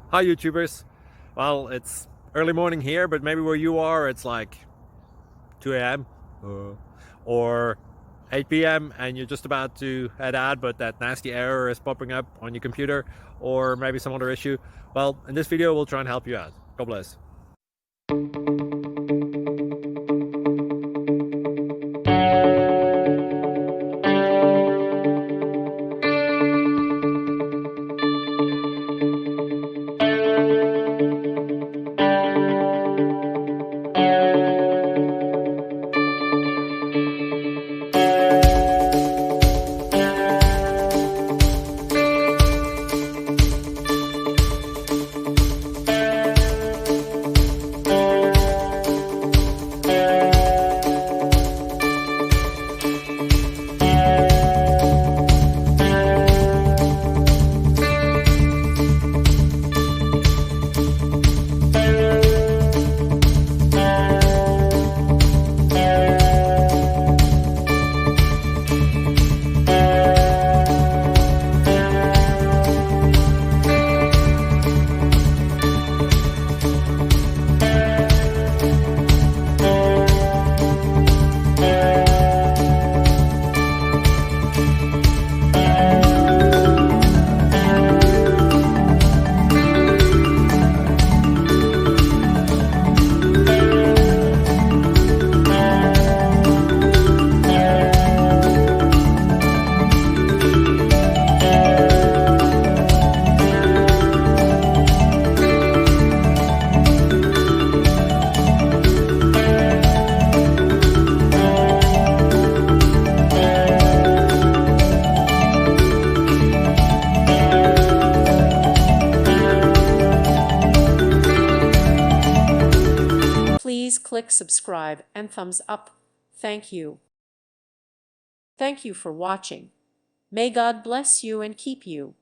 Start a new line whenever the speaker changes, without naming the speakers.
Hi YouTubers. Well, it's early morning here, but maybe where you are it's like 2 a.m. or 8 p.m. and you're just about to head out, but that nasty error is popping up on your computer, or maybe some other issue. Well, in this video we'll try and help you out. God bless.
Please click subscribe and thumbs up. Thank you. Thank you for watching. May God bless you and keep you.